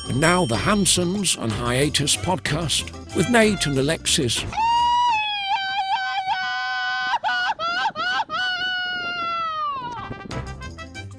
And now the Hansons and Hiatus podcast with Nate and Alexis.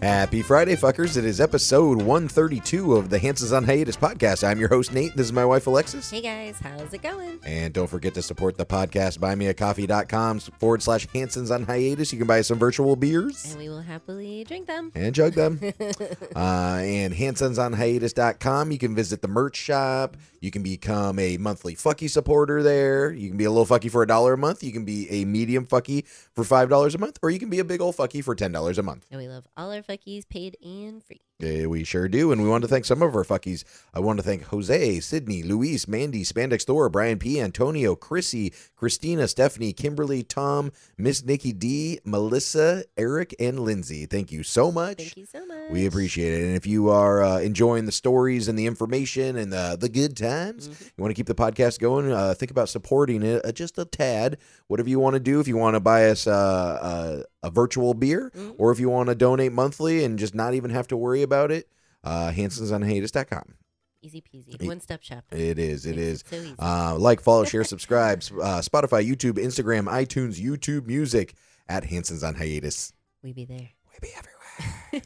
Happy Friday, fuckers. It is episode 132 of the Hansons on Hiatus podcast. I'm your host, Nate. This is my wife, Alexis. Hey, guys. How's it going? And don't forget to support the podcast. buymeacoffee.com/Hansons on Hiatus. You can buy some virtual beers. And we will happily drink them. And chug them. And hansonsonhiatus.com. You can visit the merch shop. You can become a monthly fucky supporter there. You can be a little fucky for $1 a month. You can be a medium fucky for $5 a month. Or you can be a big old fucky for $10 a month. And we love all our fuckies paid and free. We sure do, and we want to thank some of our fuckies. I want to thank Jose, Sydney, Luis, Mandy, Spandex Thor, Brian P, Antonio, Chrissy, Christina, Stephanie, Kimberly, Tom, Miss Nikki D, Melissa, Eric, and Lindsay. Thank you so much. Thank you so much. We appreciate it. And if you are enjoying the stories and the information and the good times, you want to keep the podcast going, think about supporting it just a tad. Whatever you want to do. If you want to buy us a virtual beer, or if you want to donate monthly and just not even have to worry about it, hansonsonhiatus.com. Easy peasy. One-stop shop. It is. It is. So easy. Like, follow, share, subscribe. Spotify, YouTube, Instagram, iTunes, YouTube Music at Hansons on Hiatus. We be there. We be everywhere.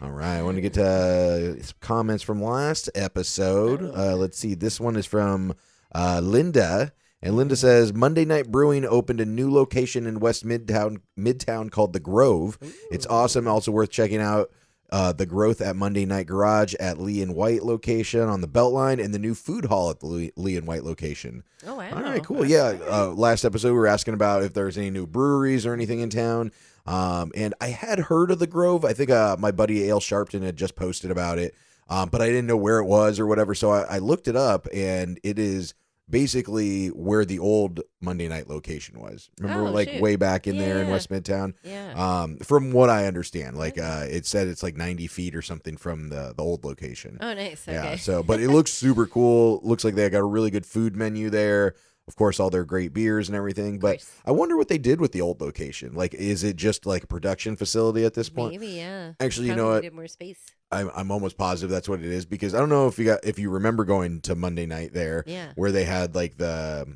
All right. I want to get to some comments from last episode. Let's see. This one is from Linda. And Linda says, Monday Night Brewing opened a new location in West Midtown called The Grove. Ooh. It's awesome. Also worth checking out The Growth at Monday Night Garage at Lee and White location on the Beltline, and the new food hall at the Lee and White location. Oh, wow. All right, cool. Yeah. Last episode, we were asking about if there's any new breweries or anything in town. And I had heard of The Grove. I think my buddy Ale Sharpton had just posted about it, but I didn't know where it was or whatever. So I looked it up, and it is basically where the old Monday night location was. Remember, way back in there in West Midtown? Yeah. From what I understand, it said it's like 90 feet or something from the old location. Oh, nice. Okay. Yeah, so, but it looks super cool. Looks like they got a really good food menu there. Of course, all their great beers and everything. But I wonder what they did with the old location. Like, is it just like a production facility at this point? Maybe, yeah. Actually, Probably you know what? Needed more space. I'm almost positive that's what it is, because I don't know if you remember going to Monday night there, where they had like the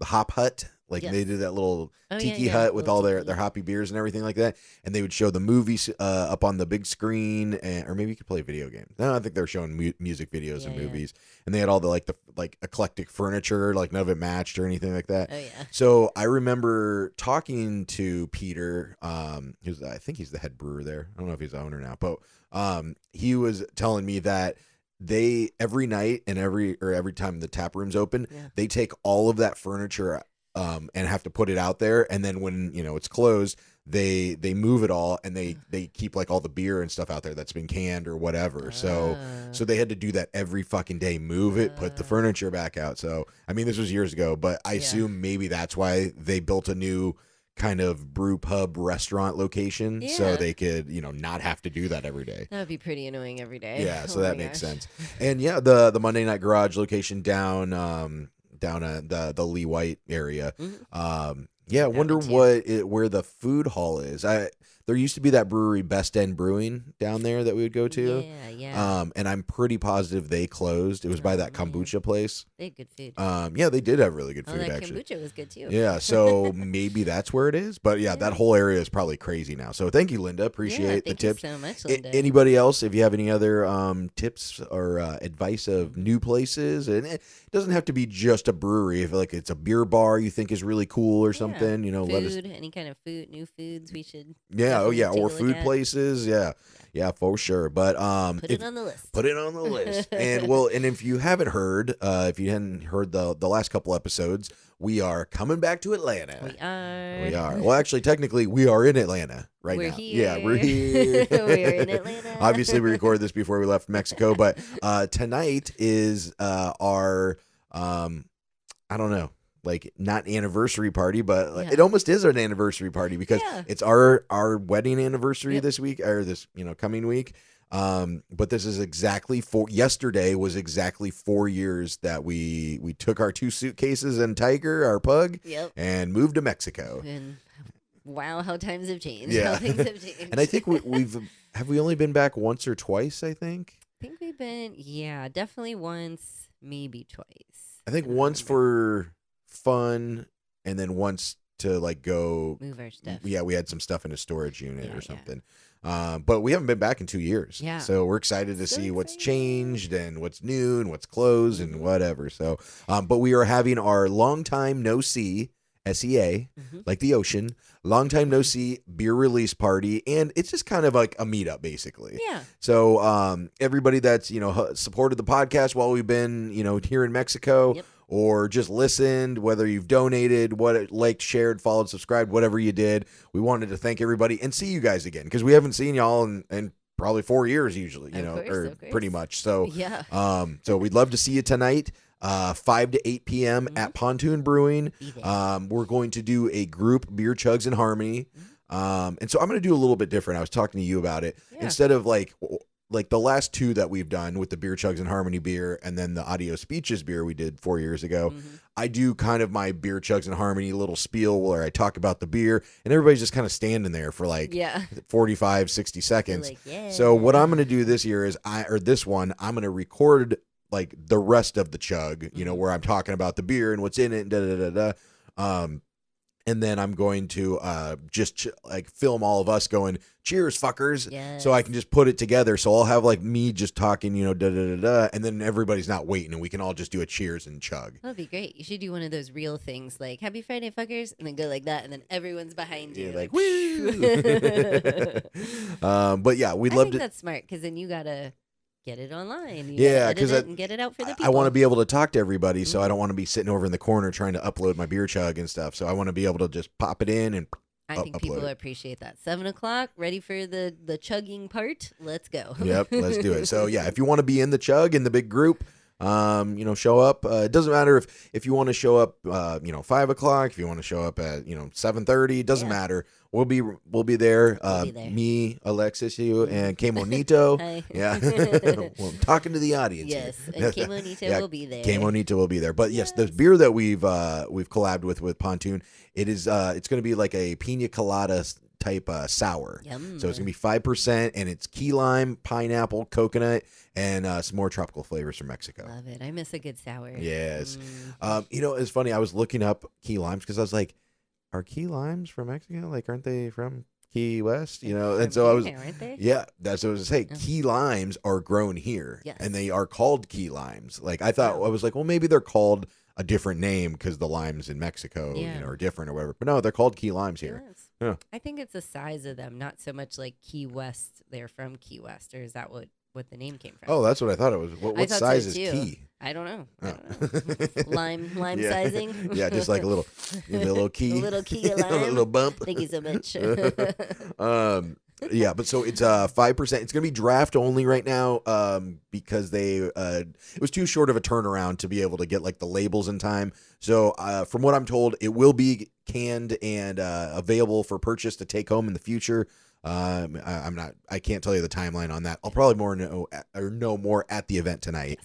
hop hut, like they did that little tiki hut with all their hoppy beers and everything like that, and they would show the movies up on the big screen, or maybe you could play video games. No, I think they're showing music videos and movies, and they had all the eclectic furniture, like none of it matched or anything like that. Oh yeah. So I remember talking to Peter, I think he's the head brewer there. I don't know if he's the owner now, but he was telling me that they every night and every time the tap room's open, they take all of that furniture and have to put it out there, and then when it's closed, they move it all, and they keep like all the beer and stuff out there that's been canned or whatever. So they had to do that every fucking day, move it, put the furniture back out. So I mean, this was years ago, but I assume maybe that's why they built a new kind of brew pub restaurant location, so they could not have to do that every day. That would be pretty annoying every day. Yeah, so that makes sense. And the Monday Night Garage location down at the Lee White area. I wonder where the food hall is. There used to be that brewery, Best End Brewing, down there that we would go to. Yeah. And I'm pretty positive they closed. It was by that kombucha place. They had good food. They did have really good food, that actually. Kombucha was good, too. Yeah, so maybe that's where it is. But, that whole area is probably crazy now. So thank you, Linda. Appreciate the tips. Thank you so much, Linda. Anybody else, if you have any other tips or advice of new places, and it doesn't have to be just a brewery. If it's a beer bar you think is really cool or something, food, let us. Any kind of food, new foods we should. Or food places. Yeah, for sure. But put it on the list. Put it on the list. And if you haven't heard, if you hadn't heard the last couple episodes, we are coming back to Atlanta. We are. Well, actually, technically, we are in Atlanta right now. Here. Yeah, we're here. We're in Atlanta. Obviously, we recorded this before we left Mexico, but tonight is our I don't know. Not anniversary party, but it almost is an anniversary party, because it's our wedding anniversary this week, or this coming week. But this is exactly yesterday was exactly 4 years that we took our 2 suitcases and Tiger, our pug, and moved to Mexico. And wow, how times have changed. Yeah. How things have changed. And I think we only been back once or twice, I think. I think we've been, definitely once, maybe twice. I think I don't once remember. for fun, and then once to like go. Move our stuff. Yeah, we had some stuff in a storage unit Yeah, or yeah. something. But we haven't been back in 2 years. Yeah. So we're excited to So see what's excited. changed and what's new and what's closed and Mhm. whatever. So, but we are having our long time no see, SEA, Mhm. like the ocean, long time no see beer release party. And it's just kind of like a meetup, basically. Yeah. So everybody that's, supported the podcast while we've been, here in Mexico, Yep. or just listened, whether you've donated, liked, shared, followed, subscribed, whatever you did, we wanted to thank everybody and see you guys again, because we haven't seen y'all in probably 4 years usually, Of course, or of course. pretty much. So Yeah. so we'd love to see you tonight, 5 to 8 p.m. Mhm. at Pontoon Brewing. Be there. We're going to do a group beer chugs in harmony. And so I'm going to do a little bit different. I was talking to you about it. Yeah. Instead of like the last two that we've done with the beer chugs and harmony beer, and then the audio speeches beer we did 4 years ago, Mhm. I do kind of my beer chugs and harmony little spiel where I talk about the beer, and everybody's just kind of standing there for like Yeah. 45, 60 You're seconds. like, yeah. So what I'm going to do this year is I'm going to record like the rest of the chug, Mhm. where I'm talking about the beer and what's in it and da da da da. And then I'm going to just like film all of us going, cheers, fuckers. Yes. So I can just put it together. So I'll have like me just talking, da da da da, and then everybody's not waiting, and we can all just do a cheers and chug. That'd be great. You should do one of those real things like Happy Friday, fuckers, and then go like that, and then everyone's behind you. Yeah, like, woo. But yeah, we'd I love think to. that's smart because then you gotta get it online. You Yeah, gotta 'cause edit it and get it out for the people. I want to be able to talk to everybody, so I Mhm. don't want to be sitting over in the corner trying to upload my beer chug and stuff. So I want to be able to just pop it in and I think people upload it. appreciate that. 7:00, ready for the chugging part. Let's go. Yep, let's do it. So yeah, if you want to be in the chug in the big group, show up. It doesn't matter if you want to show up, 5:00. If you want to show up at 7:30, it doesn't Yeah. matter. We'll be there. We'll be there. Me, Alexis, you, and K Monito. Hi. Yeah, well, I'm talking to the audience. Yes, here. and K Monito Yeah, will be there. K Monito will be there. But yes, the Yes. beer that we've collabed with Pontoon, it's going to be like a pina colada type sour. Yum. So it's gonna be 5%, and it's key lime, pineapple, coconut, and some more tropical flavors from Mexico. Love it. I miss a good sour. Yes. Mm. It's funny. I was looking up key limes because I was like, are key limes from Mexico? Like, aren't they from Key West? And From so I was, here, aren't they? yeah, that's what I was saying. Yeah. Key limes are grown here, Yes. and they are called key limes. Like I thought, Wow. I was like, well, maybe they're called a different name because the limes in Mexico, Yeah. are different or whatever. But no, they're called key limes here. Yes. Yeah. I think it's the size of them, not so much like Key West. They're from Key West, or is that what the name came from? Oh, that's what I thought it was. I What thought so, size is too. key? I don't know. I Oh. don't know. Lime Yeah. sizing. Yeah, just like a little key, A little key of a little lime. bump. Thank you so much. Yeah, but so it's 5%. It's gonna be draft only right now, because it was too short of a turnaround to be able to get like the labels in time. So from what I'm told, it will be canned and available for purchase to take home in the future. I can't tell you the timeline on that. I'll probably know more at the event tonight.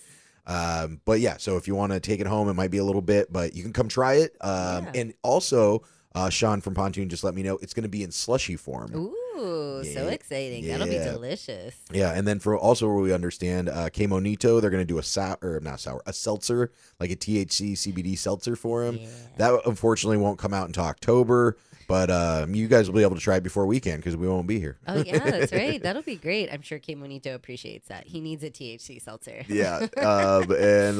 But yeah, so if you want to take it home, it might be a little bit, but you can come try it. Yeah. And also, Sean from Pontoon just let me know it's going to be in slushy form. Ooh, so Yeah. exciting. That'll be Yeah. delicious. Yeah, and then for also where we understand, K Monito, they're going to do a seltzer, like a THC CBD seltzer for him. Yeah. That unfortunately won't come out until October, but you guys will be able to try it before weekend because we won't be here. Oh, yeah, that's right. That'll be great. I'm sure K Monito appreciates that. He needs a THC seltzer. Yeah, and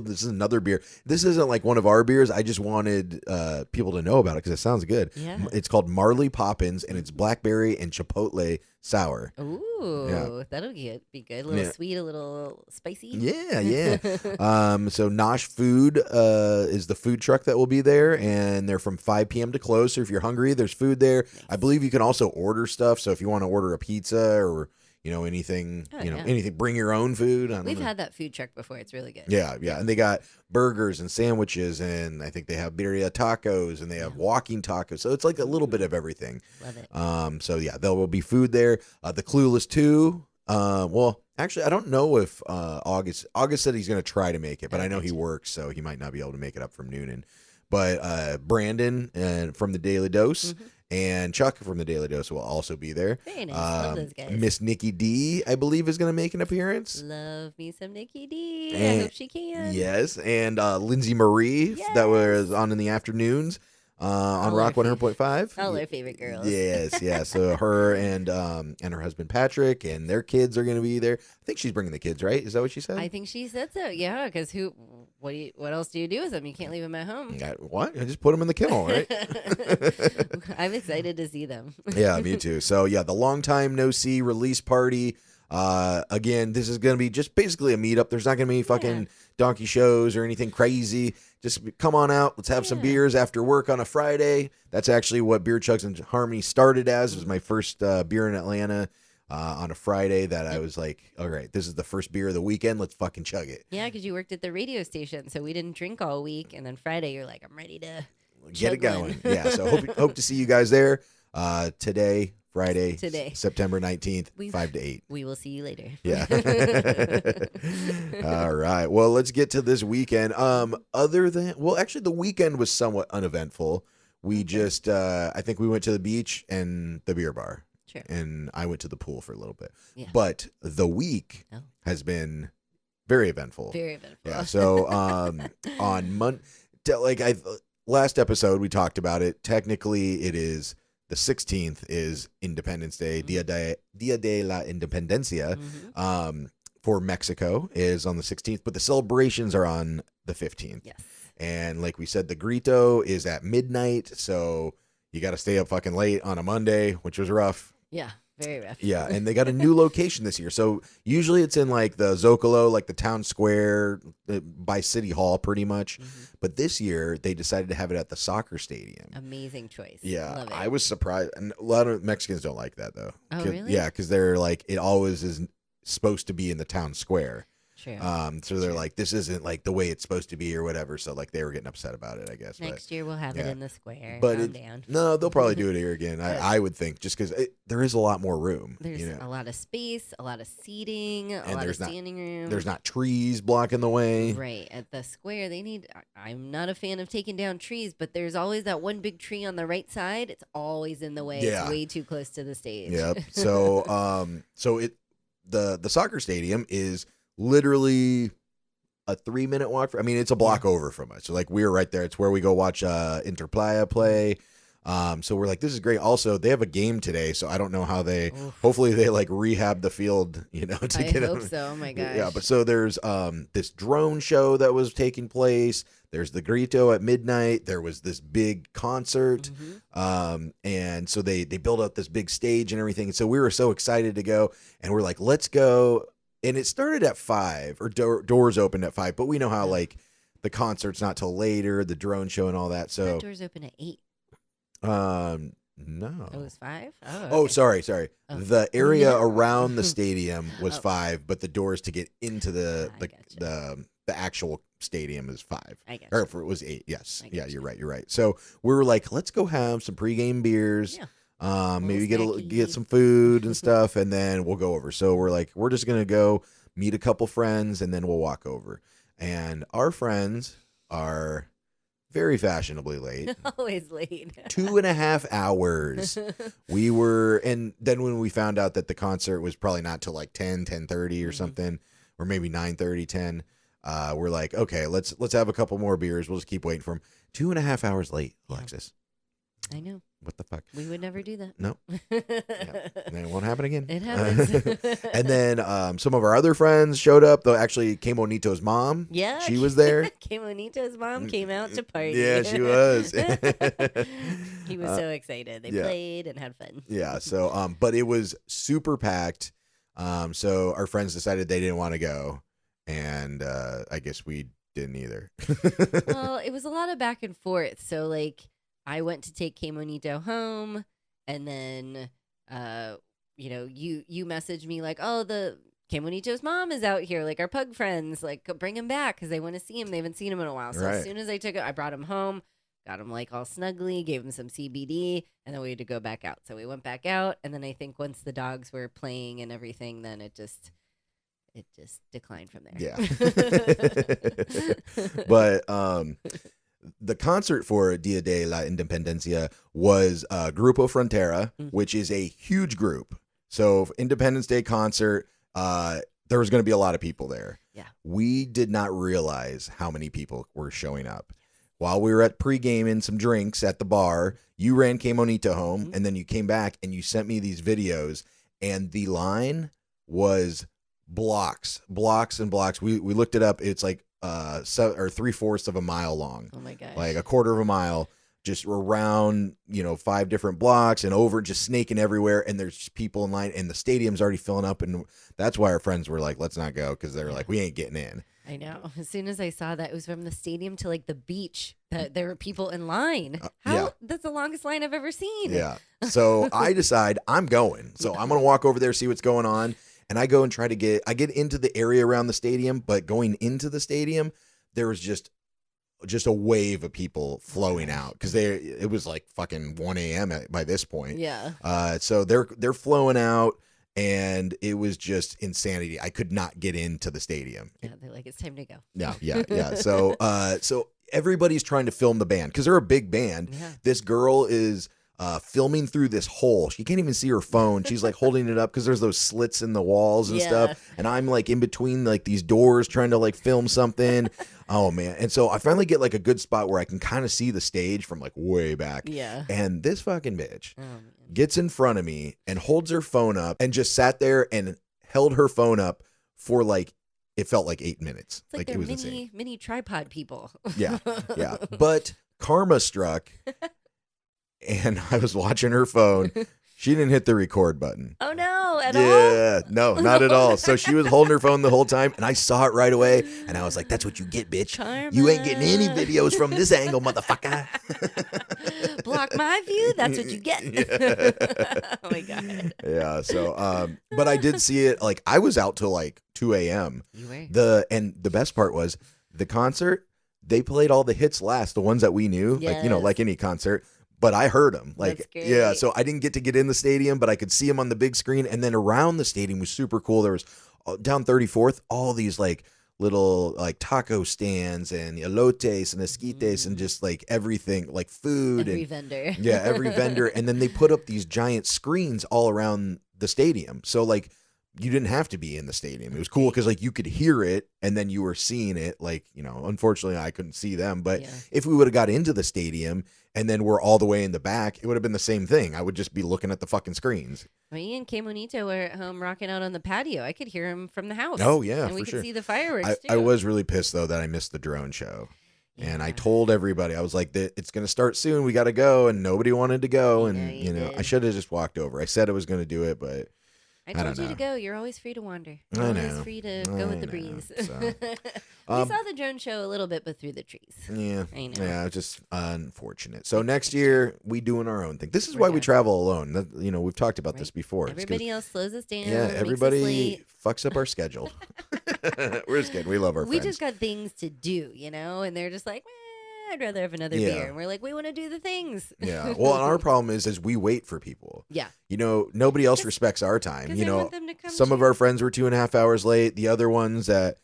this is another beer. This isn't like one of our beers. I just wanted people to know about it because it sounds good. Yeah. It's called Marley Poppins, and it's blackberry and chipotle sour. Ooh, that'll be good. A little Yeah. sweet, a little spicy. Yeah, yeah. So Nosh Food is the food truck that will be there, and they're from 5 p.m. to close. So if you're hungry, there's food there. I believe you can also order stuff. So if you want to order a pizza or anything, Oh, yeah. anything, bring your own food. I don't We've know. had that food truck before. It's really good. Yeah, and they got burgers and sandwiches, and I think they have birria tacos, and they have walking tacos. So it's like a little bit of everything. Love it. So yeah, there will be food there. The Clueless 2. Well, actually, I don't know if August said he's going to try to make it, but I know he gotcha. works, so he might not be able to make it up from Noonan. But Brandon from the Daily Dose. Mhm. and Chuck from the Daily Dose will also be there. Very nice. Love those guys. Miss Nikki D, I believe, is going to make an appearance. Love me some Nikki D. I And- hope she can. Yes, and Lindsay Marie that was on in the afternoons on All Rock our 100.5. All our favorite girls. Yes, yeah. So her and her husband Patrick and their kids are going to be there. I think she's bringing the kids, right? Is that what she said? I think she said so. Yeah, because what else do you do with them? You can't leave them at home. What? I just put them in the kennel, right? I'm excited to see them. Yeah, me too. So yeah, the long time no see release party. Again, this is going to be just basically a meetup. There's not going to be fucking donkey shows or anything crazy. Just come on out. Let's have some beers after work on a Friday. That's actually what Beer Chugs and Harmony started as. It was my first beer in Atlanta on a Friday that I was like, all right, this is the first beer of the weekend. Let's fucking chug it. Yeah, because you worked at the radio station, so we didn't drink all week. And then Friday, you're like, I'm ready to Get it chug one. going. Yeah, so hope to see you guys there today, Friday, Today. September 19th, 5 to 8. We will see you later. Yeah. All right. Well, let's get to this weekend. Actually, the weekend was somewhat uneventful. We just, I think we went to the beach and the beer bar. Sure. And I went to the pool for a little bit. Yeah. But the week has been very eventful. Very eventful. Yeah. So on last episode we talked about it. Technically, it is the 16th is Independence Day, Dia de la Independencia. For Mexico is on the 16th, but the celebrations are on the 15th. Yes. And like we said, the grito is at midnight, so you got to stay up fucking late on a Monday, which was rough. Yeah. Very rough. Yeah, and they got a new location this year. So usually it's in like the Zocalo, like the town square by City Hall pretty much. But this year they decided to have it at the soccer stadium. Amazing choice. Yeah, Love it. I was surprised. And a lot of Mexicans don't like that though. Oh, really? Yeah, because they're like, it always is supposed to be in the town square. True. So they're like, this isn't like the way it's supposed to be or whatever. So like they were getting upset about it, I guess. Next year we'll have it in the square. But Calm down. no, they'll probably do it here again. I would think, just because there is a lot more room. There's a lot of space, a lot of seating, a lot of standing room. There's not trees blocking the way. Right. At the square, I'm not a fan of taking down trees, but there's always that one big tree on the right side. It's always in the way. Yeah. It's way too close to the stage. Yep. So, the soccer stadium is literally a 3-minute walk. It's a block over from us. So like we were right there. It's where we go watch Interplaya play. So we're like, this is great. Also, they have a game today, so I don't know how they. Hopefully, they like rehab the field. To I get hope so. Oh my gosh. Yeah, but so there's this drone show that was taking place. There's the grito at midnight. There was this big concert, and so they built up this big stage and everything. And so we were so excited to go, and we're like, let's go. And it started at 5, or doors opened at 5. But we know how like the concert's not till later, the drone show and all that. So doors open at 8. No. It was 5? Oh, sorry. Oh. The area around the stadium was 5, but the doors to get into the actual stadium is 5. I guess. Or if it was 8, yes. Yeah, you're right. So we were like, let's go have some pregame beers. Yeah. Maybe snacky. get some food and stuff, and then we'll go over. So we're like, we're just gonna go meet a couple friends, and then we'll walk over. And our friends are very fashionably late. Always late. 2.5 hours. We were, and then when we found out that the concert was probably not till like 10:30 or something, or maybe 9:30, 10. We're like, okay, let's have a couple more beers. We'll just keep waiting for him. 2.5 hours late, Alexis. I know. What the fuck? We would never do that. No. And it won't happen again. It happens. And then some of our other friends showed up. Though actually, Kay Monito's mom. Yeah. She was there. Kay Monito's mom came out to party. Yeah, she was. He was so excited. They played and had fun. Yeah. So, but it was super packed. So our friends decided they didn't want to go, and I guess we didn't either. Well, it was a lot of back and forth. So like, I went to take Kay Monito home, and then, you messaged me like, oh, the Kay Monito's mom is out here, like our pug friends, like bring him back because they want to see him. They haven't seen him in a while. So as soon as I took it, I brought him home, got him like all snuggly, gave him some CBD, and then we had to go back out. So we went back out, and then I think once the dogs were playing and everything, then it just declined from there. Yeah. But the concert for Dia de la Independencia was Grupo Frontera, which is a huge group. So Independence Day concert, there was going to be a lot of people there. Yeah. We did not realize how many people were showing up. While we were at pregame and some drinks at the bar, you ran Que Monito home, and then you came back and you sent me these videos, and the line was blocks and blocks. We looked it up. It's like 3/4 of a mile long. Oh my gosh. Like a quarter of a mile, just around 5 different blocks and over, just snaking everywhere. And there's just people in line, and the stadium's already filling up. And that's why our friends were like, "Let's not go," because they're like, "We ain't getting in." I know. As soon as I saw that, it was from the stadium to like the beach. That there were people in line. That's the longest line I've ever seen. Yeah. So I decide I'm going. So I'm gonna walk over there, see what's going on. And I go and I get into the area around the stadium, but going into the stadium, there was just a wave of people flowing out because it was like fucking 1 a.m. by this point. Yeah. So they're flowing out, and it was just insanity. I could not get into the stadium. Yeah, they're like, it's time to go. Yeah. So everybody's trying to film the band because they're a big band. Yeah. This girl is filming through this hole. She can't even see her phone. She's like holding it up because there's those slits in the walls and stuff. And I'm like in between like these doors trying to like film something. Oh man. And so I finally get like a good spot where I can kind of see the stage from like way back. Yeah. And this fucking bitch gets in front of me and holds her phone up and just sat there and held her phone up for like, it felt like 8 minutes. It's like it they're was insane. mini tripod people. Yeah. But karma struck. And I was watching her phone. She didn't hit the record button. Oh, no, at all? Yeah, no, not at all. So she was holding her phone the whole time, and I saw it right away. And I was like, that's what you get, bitch. Karma. You ain't getting any videos from this angle, motherfucker. Block my view, that's what you get. Yeah. Oh, my God. Yeah, so, but I did see it. Like, I was out till like 2 a.m. You were? And the best part was the concert, they played all the hits last, the ones that we knew, like, like any concert. But I heard them. Like, yeah, so I didn't get to get in the stadium, but I could see them on the big screen. And then around the stadium was super cool. There was down 34th, all these like little like taco stands and elotes and esquites and just like everything, like food. Every vendor. Yeah, every vendor. And then they put up these giant screens all around the stadium. So like you didn't have to be in the stadium. It was cool because like you could hear it and then you were seeing it. Like, unfortunately I couldn't see them. But if we would have got into the stadium and then we're all the way in the back, it would have been the same thing. I would just be looking at the fucking screens. Me and Que Monito were at home rocking out on the patio. I could hear him from the house. Oh, yeah, and we could see the fireworks, too. I was really pissed, though, that I missed the drone show. Yeah. And I told everybody, I was like, it's going to start soon. We got to go. And nobody wanted to go. And, I should have just walked over. I said I was going to do it, but I told you to go. You're always free to wander. You're always free to go with the breeze. So. We saw the drone show a little bit, but through the trees. Yeah. I know. Yeah, just unfortunate. So next year, we doing our own thing. This is why we travel alone. We've talked about this before. Everybody else slows us down. Yeah, everybody makes us fucks up our schedule. We're just kidding. We love our friends. We just got things to do, and they're just like, I'd rather have another beer. And we're like, we want to do the things. Yeah. Well, and our problem is we wait for people. Yeah. Nobody else respects our time. I want them to come some of our friends were 2.5 hours late. The other ones that,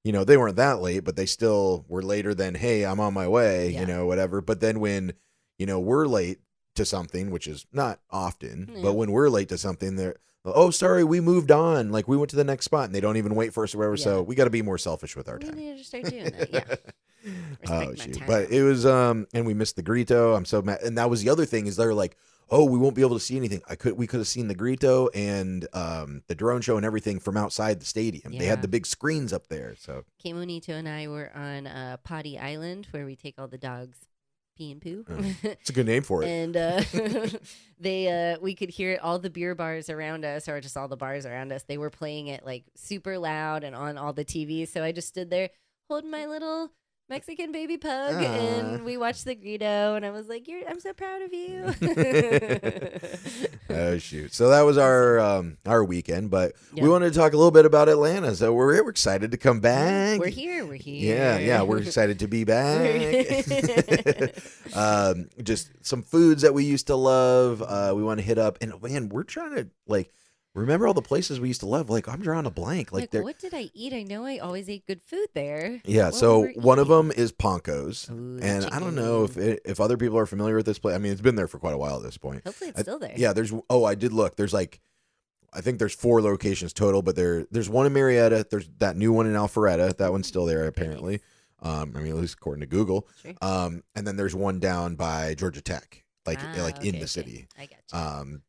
they weren't that late, but they still were later than, hey, I'm on my way, whatever. But then when, we're late to something, which is not often, but when we're late to something, they're, oh, sorry, we moved on. Like we went to the next spot and they don't even wait for us or whatever. So we got to be more selfish with our time. We need to start doing that. Yeah. Oh shoot! But it was and we missed the grito. I'm so mad. And that was the other thing is they're like, oh, we won't be able to see anything. We could have seen the grito and the drone show and everything from outside the stadium. They had the big screens up there. So Que Monito and I were on Potty Island where we take all the dogs pee and poo. It's a good name for it. And we could hear all the beer bars around us, or just all the bars around us. They were playing it like super loud and on all the TVs. So I just stood there holding my little Mexican baby pug, and we watched the grito, and I was like, I'm so proud of you. Oh shoot! So that was our weekend, but we wanted to talk a little bit about Atlanta. So we're excited to come back. We're here. Yeah, we're excited to be back. Just some foods that we used to love. We want to hit up, and man, we're trying to Remember all the places we used to love? Like, I'm drawing a blank. Like, what did I eat? I know I always ate good food there. yeah. What So were we one of eating? them is Ponco's, Ooh, and I don't know if other people are familiar with this place. I mean, it's been there for quite a while at this point. Hopefully it's still there. Yeah. I did look. There's like, I think there's 4 locations total, but there's one in Marietta. There's that new one in Alpharetta. That one's still there apparently. I mean, at least according to Google. Sure. And then there's one down by Georgia Tech, in Okay. the city. I got you.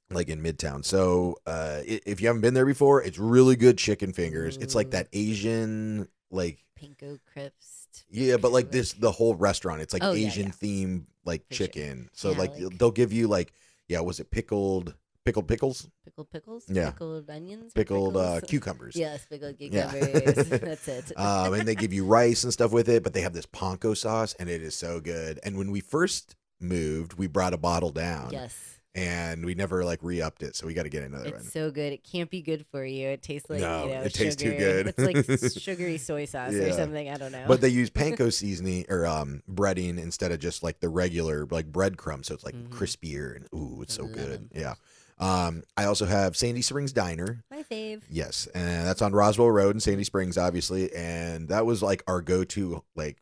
Like in Midtown. So if you haven't been there before, it's really good chicken fingers. It's like that Asian, like Pinko crisp. yeah, but like the whole restaurant, it's like Oh, yeah, Asian yeah. theme, like For sure. chicken. So Yeah, like like- they'll give you like, was it pickled pickles? Pickled pickles? Yeah. Pickled onions? or Pickled pickles? cucumbers. Yes, pickled Yeah. cucumbers. That's it. And they give you rice and stuff with it, but they have this panko sauce, and it is so good. And when we first moved, we brought a bottle down. Yes. And we never like re-upped it, so we got to get another one. It's so good. It can't be good for you. It tastes like No, it sugar. tastes too good. It's like sugary soy sauce or Yeah. something. I don't know. But they use panko seasoning or breading instead of just like the regular like breadcrumbs, so it's like Mhm. crispier and ooh, it's so Love good. 'em. Yeah. I also have Sandy Springs Diner. My fave. Yes, and that's on Roswell Road in Sandy Springs, obviously, and that was like our go-to like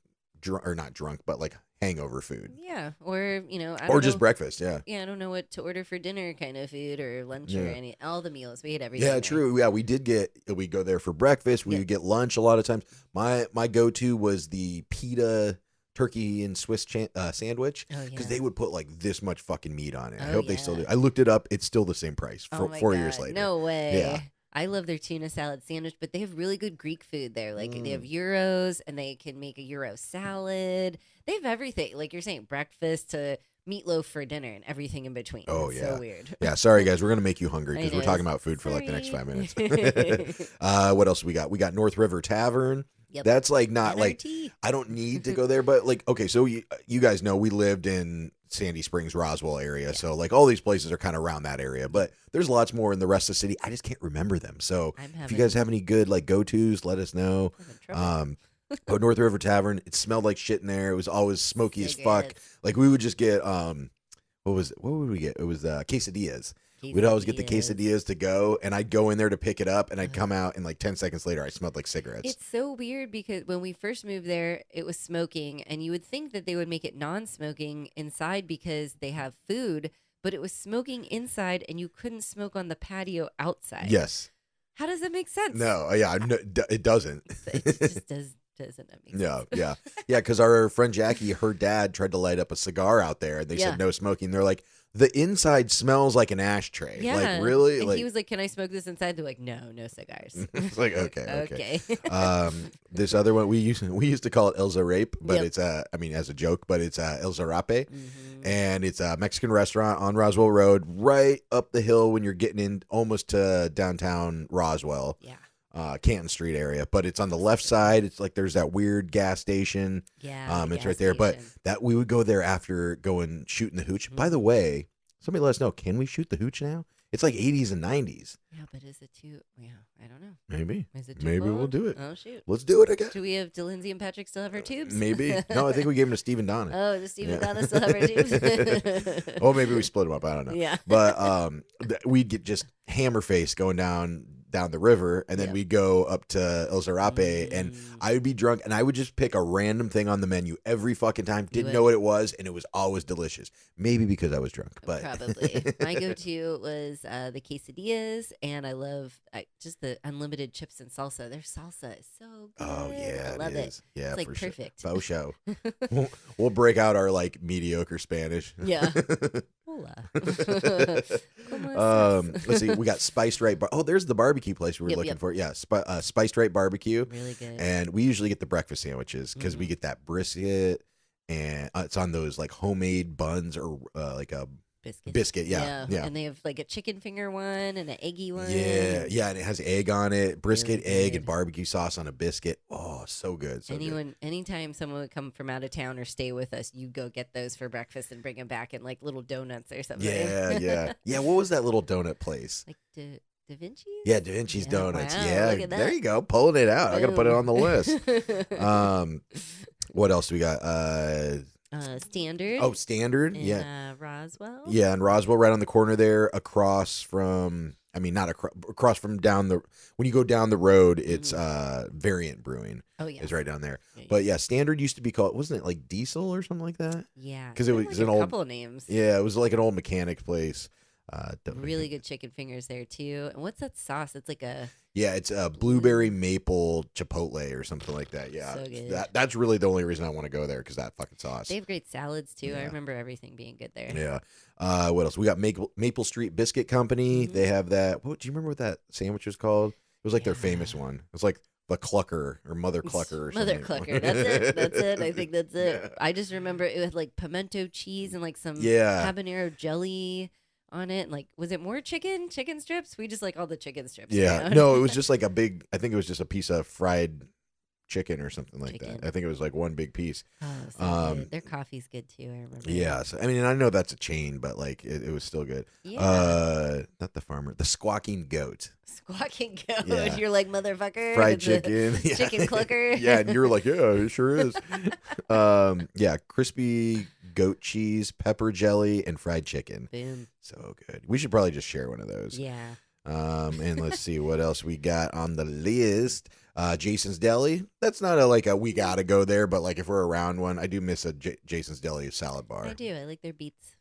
not drunk, but like hangover food. Yeah. Or, I Or don't just know. breakfast, yeah. Yeah, I don't know what to order for dinner kind of food or lunch or Yeah. all the meals. We had everything. Yeah, there. true. Yeah, we go there for breakfast. We Yeah. would get lunch a lot of times. My go-to was the pita turkey and Swiss sandwich Oh, because yeah. they would put like this much fucking meat on it. I Oh, hope they still yeah. do. I looked it up. It's still the same price Oh my 4 years God, later. No way. Yeah. I love their tuna salad sandwich, but they have really good Greek food there. Like they have Mm. gyros and they can make a gyro salad. They have everything. Like you're saying, breakfast to meatloaf for dinner and everything in between. Oh, It's yeah. so weird. Yeah, sorry guys, we're gonna make you hungry I because we're know. talking about food for like the next 5 minutes. Sorry. What else we got? We got North River Tavern. Yep. That's like not like NRT. I don't need to go there, but like okay, so you guys know we lived in Sandy Springs, Roswell area, so like all these places are kind of around that area, but there's lots more in the rest of the city. I just can't remember them. So I'm if you guys have any good like go tos, let us know. having trouble. But North River Tavern, it smelled like shit in there. It was always smoky So as fuck. good. Like we would just get what would we get? It was quesadillas. We'd always get the quesadillas to go, and I'd go in there to pick it up, and I'd come out, and like 10 seconds later, I smelled like cigarettes. It's so weird because when we first moved there, it was smoking, and you would think that they would make it non-smoking inside because they have food, but it was smoking inside, and you couldn't smoke on the patio outside. Yes. How does that make sense? No. Yeah. No, it doesn't. It just doesn't make Yeah, sense. yeah, yeah. Because our friend Jackie, her dad tried to light up a cigar out there, and they Yeah. said no smoking. They're like, the inside smells like an ashtray. Yeah. Like really? And like he was like, "Can I smoke this inside?" They're like, "No cigars." it's like okay. Okay. This other one we used to call it El Zarape, but Yep. it's as a joke, but it's El Zarape, Mhm. and it's a Mexican restaurant on Roswell Road, right up the hill when you're getting in almost to downtown Roswell. Yeah. Canton Street area, but it's on the left side. It's like there's that weird gas station. Yeah. the It's gas right there. But station. that we would go there after going shooting the hooch. By the Mhm. way, somebody let us know. Can we shoot the hooch now? It's like 80s and 90s. Yeah, but is it too? Yeah, I don't know. Maybe. Is it too Maybe we'll cold? do it. Oh shoot. Let's do it again. Do we have Lindsay and Patrick still have our tubes? Maybe. No, I think we gave them to Steve and Donna. Oh, does Steven Yeah. Donna still have our tubes? Oh, maybe we split them up. I don't know. Yeah. But we'd get just hammer face going down the river, and then Yep. we'd go up to El Zarape, and Mm. I would be drunk, and I would just pick a random thing on the menu every fucking time. Didn't know what it was, and it was always delicious. Maybe because I was drunk, but Probably. My go-to was the quesadillas, and I love just the unlimited chips and salsa. Their salsa is so good. Oh yeah, I love it it. is. Yeah, It's like for perfect. sure. Faux show. We'll break out our like mediocre Spanish. Yeah. Hola. Let's see. We got Spiced Right. Oh, there's the barbecue place we were Yep, looking yep. for. Yeah, Spiced Right Barbecue. Really good. And we usually get the breakfast sandwiches because we Mhm. get that brisket, and it's on those like homemade buns or like a biscuit. Yeah, yeah. And they have like a chicken finger one and an eggy one. Yeah, yeah, and it has egg on it, brisket, Really egg, good. and barbecue sauce on a biscuit. Oh, so good. So good. Anytime someone would come from out of town or stay with us, you go get those for breakfast and bring them back in like little donuts or something. Yeah, yeah, yeah. What was that little donut place? Like Da Vinci's? Yeah, Da Vinci's Yeah, Donuts. wow, Yeah, look at there that. you go, pulling it out. I gotta put it on the list. Boom. What else do we got? Standard. Standard. in, Yeah, Roswell. yeah, and Roswell, right on the corner there, across from I mean, not across from when you go down the road, it's Variant Brewing. Oh yeah, it's right down there. Yeah, But yeah, Standard used to be called, wasn't it like Diesel or something like that? yeah. Because it was like an a old couple of names. Yeah, it was like an old mechanics place. Really good chicken fingers there too. And what's that sauce? It's like a it's a blueberry maple chipotle or something like that. Yeah, So good. That's really the only reason I want to go there because that fucking sauce. They have great salads too. I Yeah. remember everything being good there. Yeah. What else? We got Maple Street Biscuit Company. Mhm. They have that. What do you remember what that sandwich was called? It was like their Yeah. famous one. It was like the Clucker or Mother Clucker or Mother something. Clucker. That's it. That's it. I think that's it. Yeah. I just remember it with like pimento cheese and like some Yeah. habanero jelly on it. And like, was it more chicken strips? We just like all the chicken strips. Yeah. around. No, it was just like I think it was just a piece of fried chicken or something like Chicken. that. I think it was like one big piece. Oh, so good. Their coffee's good too. I remember. Yeah. So, I mean, and I know that's a chain, but like it was still good. Yeah. Not the farmer, the Squawking Goat. Squawking goat. Yeah. You're like motherfucker. Fried It's a chicken. Yeah. Chicken clucker. Yeah, and you're like, yeah, it sure is. Yeah, crispy goat cheese, pepper jelly, and fried chicken. Boom. So good. We should probably just share one of those. Yeah. And let's see what else we got on the list. Jason's Deli. That's not a we gotta go there, but like if we're around one, I do miss a Jason's Deli salad bar. I do. I like their beets.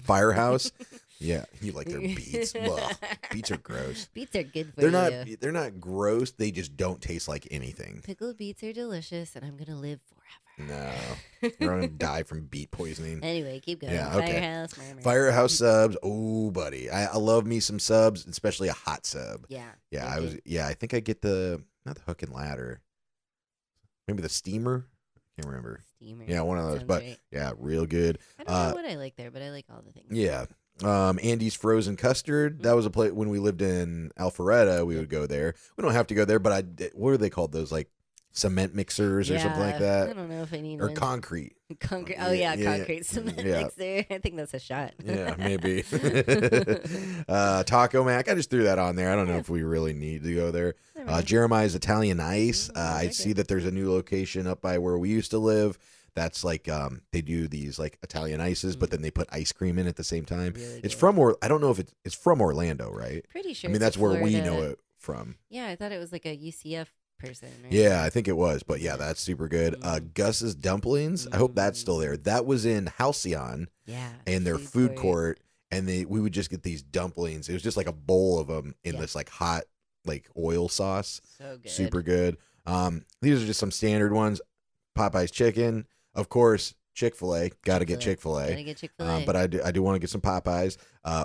Firehouse. Yeah, you like their beets. Ugh, beets are gross. Beets are good for you. They're not gross. They just don't taste like anything. Pickled beets are delicious, and I'm gonna live forever. No, you're gonna die from beet poisoning. Anyway, keep going. Yeah, okay. Firehouse. Firehouse subs. Oh, buddy, I love me some subs, especially a hot sub. Yeah. Yeah, they're good. I think I get not the hook and ladder, maybe the steamer. I can't remember. Steamer. Yeah, one of those. Sounds But great. yeah, real good. I don't know what I like there, but I like all the things. Yeah. Andy's Frozen Custard. That was a place when we lived in Alpharetta. We would go there. We don't have to go there, but what are they called? Those like cement mixers or something like I that, don't know if I need or one. concrete. Concrete. Oh yeah, Yeah, concrete cement yeah. mixer. I think that's a shot. Yeah, maybe. Taco Mac. I just threw that on there. I don't know if we really need to go there. Jeremiah's Italian Ice. I see that there's a new location up by where we used to live. That's like they do these like Italian ices, but then they put ice cream in at the same time. Really It's good. from I don't know if it's from Orlando, right? Pretty sure. I mean, it's that's a where we Florida- know it from. Yeah, I thought it was like a UCF person. Right? Yeah, I think it was, but yeah, that's super good. Gus's Dumplings. I hope that's still there. That was in Halcyon Yeah. and their food court, and we would just get these dumplings. It was just like a bowl of them in this like hot like oil sauce. So good. Super good. These are just some standard ones. Popeye's chicken, of course. Chick-fil-A, gotta get Chick-fil-A. Gotta get Chick-fil-A. But I do want to get some Popeyes.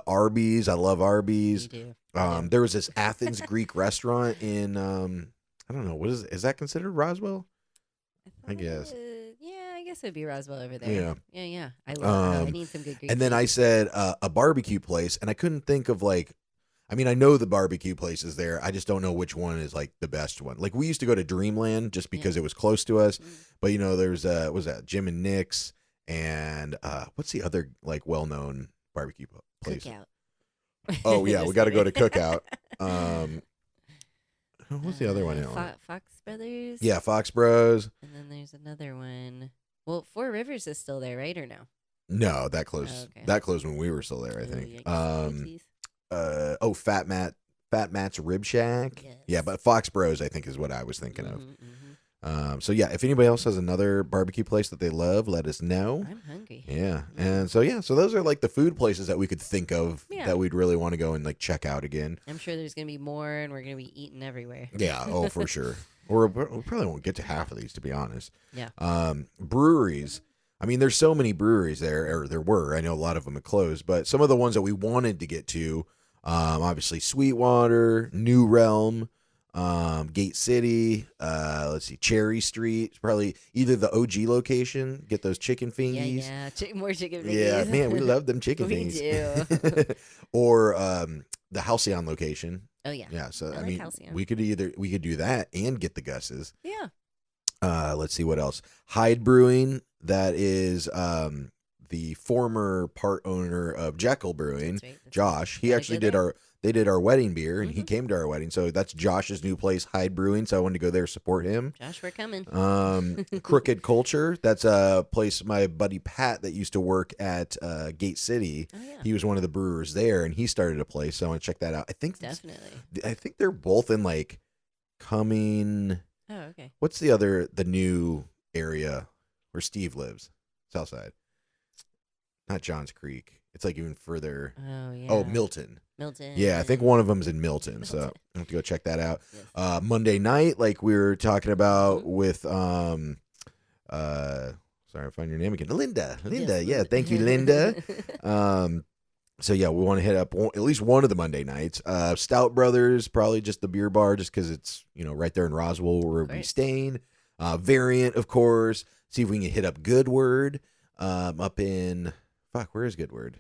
Arby's, I love Arby's. You do. There was this Athens Greek restaurant in I don't know, what is that considered Roswell? I guess. Yeah, I guess it'd be Roswell over there. Yeah. Yeah. I love I need some good Greek. And then food. I said a barbecue place, and I couldn't think of I mean, I know the barbecue places there. I just don't know which one is like the best one. Like we used to go to Dreamland just because it was close to us. But you know, there's what was that Jim and Nick's, and what's the other like well-known barbecue place? Cookout. Oh yeah, we Just got to go to kidding. Cookout. What's the other one? Fox Brothers. Yeah, Fox Bros. And then there's another one. Well, Four Rivers is still there, right, or no? No, that closed. Oh, okay. That closed when we were still there, I Oh, think. yikes. Oopsies. Fat Matt's Rib Shack. Yes. Yeah, but Fox Bros, I think, is what I was thinking of. Mhm, mhm. So yeah, if anybody else has another barbecue place that they love, let us know. I'm hungry. Yeah, and so those are like the food places that we could think of Yeah. that we'd really want to go and like check out again. I'm sure there's gonna be more, and we're gonna be eating everywhere. Yeah, oh for sure. Or we probably won't get to half of these, to be honest. Yeah. Breweries. I mean, there's so many breweries there, or there were. I know a lot of them have closed, but some of the ones that we wanted to get to, obviously Sweetwater, New Realm, Gate City, let's see, Cherry Street, probably either the OG location, get those chicken fingies. Yeah. More chicken fingies. Yeah, man, we love them chicken We fingies. do. Or the Halcyon location. Oh yeah. Yeah, so I like mean, Halcyon. we could do that and get the Gus's. Yeah. Let's see what else. Hyde Brewing, that is the former part owner of Jekyll Brewing, That's right. Josh. He Gotta actually go did there. they did our wedding beer, and he came to our wedding. So that's Josh's new place, Hyde Brewing. So I wanted to go there, support him. Josh, we're coming. Crooked Culture. That's a place my buddy Pat that used to work at Gate City. Oh, yeah. He was one of the brewers there, and he started a place. So I want to check that out. Definitely. I think they're both in like coming. Oh, okay. What's the new area where Steve lives? Southside. Not Johns Creek. It's like even further. Oh, yeah. Oh, Milton. Milton. Yeah, I think one of them's in Milton. So I have to go check that out. Yes. Monday night, like we were talking about with sorry, I'll find your name again. Linda. Yes, Yeah, thank you, Linda. So yeah, we want to hit up at least one of the Monday nights. Stout Brothers, probably just the beer bar, just because it's right there in Roswell where we'll be staying. Variant, of course. See if we can hit up Goodword. Up in where is Goodword?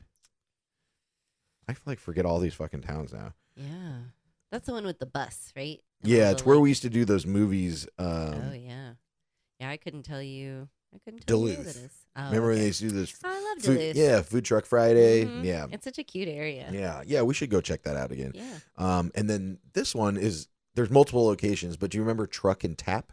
I feel like forget all these fucking towns now. Yeah, that's the one with the bus, right? And Yeah, all it's the, where like- we used to do those movies. Oh yeah, yeah. I couldn't tell you where Duluth. that is. Oh, Remember when okay. they used to do this? Oh, I love Food, Duluth. yeah, Food Truck Friday. Mhm. Yeah, It's such a cute area. yeah. We should go check that out again. Yeah. And then this one there's multiple locations, but do you remember Truck and Tap?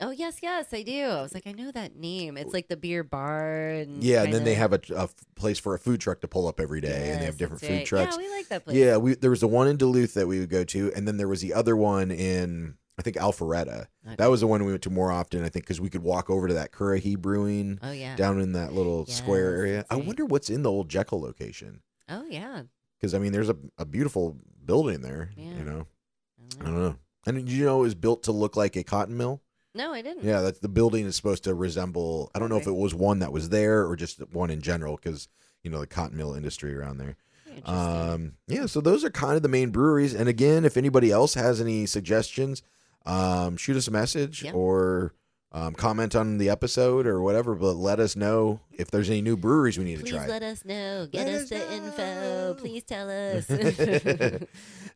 Oh yes, I do. I was like, I know that name. It's like the beer bar and Yeah, and then they kinda- have a place for a food truck to pull up every day, and they have Yes, different that's food right. trucks. Yeah, we like that place. Yeah, there was the one in Duluth that we would go to, and then there was the other one in I think Alpharetta. Okay. That was the one we went to more often, I think, because we could walk over to that Currahee Brewing Oh yeah. down in that little square Yes, area. that's I right. wonder what's in the old Jekyll location, Oh yeah. because I mean, there's a beautiful building there. Yeah. I don't know. And did you know it was built to look like a cotton mill? No, I didn't. Yeah, that's the building is supposed to resemble. I don't know if Okay. it was one that was there or just one in general, because the cotton mill industry around there. Interesting. Yeah, so those are kind of the main breweries. And again, if anybody else has any suggestions, shoot us a message Yeah. or comment on the episode or whatever. But let us know if there's any new breweries we need Please to try. let us know. Get Let us us the know. info. Please tell us.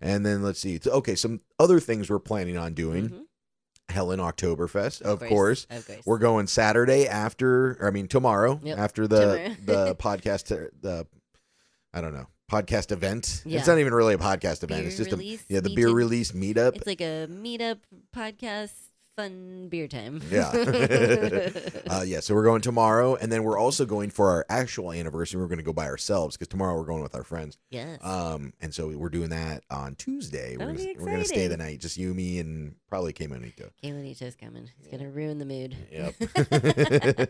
And then let's see. Okay, some other things we're planning on doing. Mhm. Helen Oktoberfest, of course. Of course. We're going Saturday tomorrow Yep, after tomorrow. the podcast, I don't know, podcast event. Yeah. It's not even really a podcast event. Beer It's just release the beer meeting. release meetup. It's like a meetup podcast, fun beer time. Yeah. Yeah. So we're going tomorrow, and then we're also going for our actual anniversary. We're going to go by ourselves because tomorrow we're going with our friends. Yes. And so we're doing that on Tuesday. That'll be We're gonna stay the exciting. night, just you, me, and probably K-Monito. K-Monito's coming. He's gonna ruin the mood. Yep.